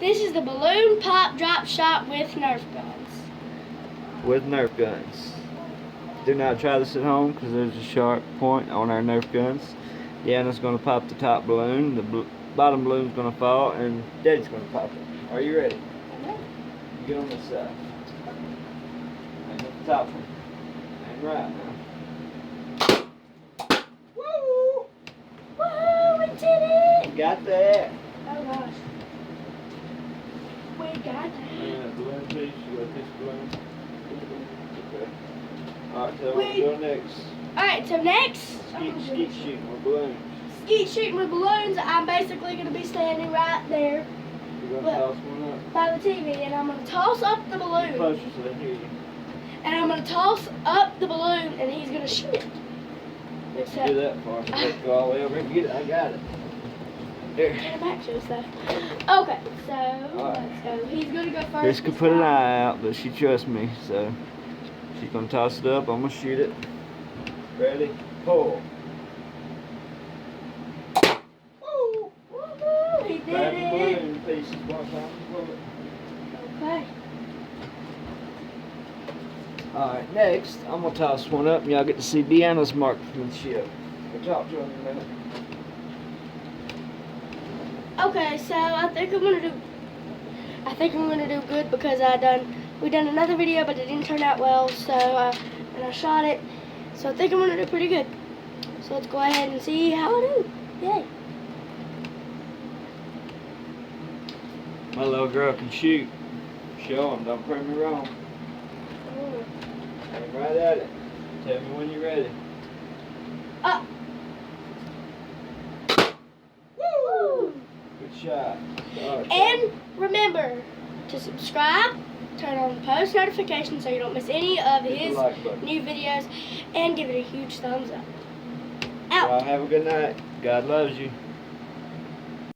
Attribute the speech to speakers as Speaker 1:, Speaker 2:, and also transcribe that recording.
Speaker 1: This is the balloon pop drop shot with Nerf guns.
Speaker 2: With Nerf guns. Do not try this at home because there's a sharp point on our Nerf guns. Deanna's going to pop the top balloon, the bottom balloon's going to fall, and Daddy's going to pop it. Are you ready?
Speaker 1: Okay.
Speaker 2: You get on this side. Hang up the top one. Hang right now. Woo!
Speaker 1: Woo! We did it!
Speaker 2: Got that.
Speaker 1: Oh gosh. We got that.
Speaker 2: Balloon piece. You got this balloon. Okay. Alright, so
Speaker 1: Wait.
Speaker 2: we'll go next.
Speaker 1: Alright, so next.
Speaker 2: Skeet shooting with balloons.
Speaker 1: Skeet shooting with balloons. I'm basically going to be standing right there
Speaker 2: You're going to toss one up.
Speaker 1: by the TV, and I'm going to toss up the balloon.
Speaker 2: Closer so they hear you.
Speaker 1: And I'm going to toss up the balloon, and he's going to shoot it.
Speaker 2: Let's do that far. Let's go all the way over and get it. I got it. There.
Speaker 1: Get back to us though. Okay, so let's go. He's going to go first.
Speaker 2: This could put an eye out, but she trusts me, so she's going to toss it up. I'm going to shoot it. Ready? Pull.
Speaker 1: Woo! Woohoo! He did
Speaker 2: Grab the
Speaker 1: it.
Speaker 2: balloon pieces one time. Pull it.
Speaker 1: Okay.
Speaker 2: Alright, next, I'm going to toss one up and y'all get to see Deanna's marksmanship. We'll talk to her in a minute.
Speaker 1: Okay, so I think I'm gonna do good because we done another video, but it didn't turn out well. So and I shot it, so I think I'm gonna do pretty good. So let's go ahead and see how I do. Yay!
Speaker 2: My little girl can shoot. Show 'em, don't prove me wrong. Aim right at it. Tell me when you're ready.
Speaker 1: Up. Woo!
Speaker 2: Good shot. Right,
Speaker 1: And remember to subscribe, turn on post notifications so you don't miss any of
Speaker 2: hit
Speaker 1: his
Speaker 2: the like button.
Speaker 1: new videos, and give it a huge thumbs up.
Speaker 2: Y'all
Speaker 1: Out.
Speaker 2: have a good night. God loves you.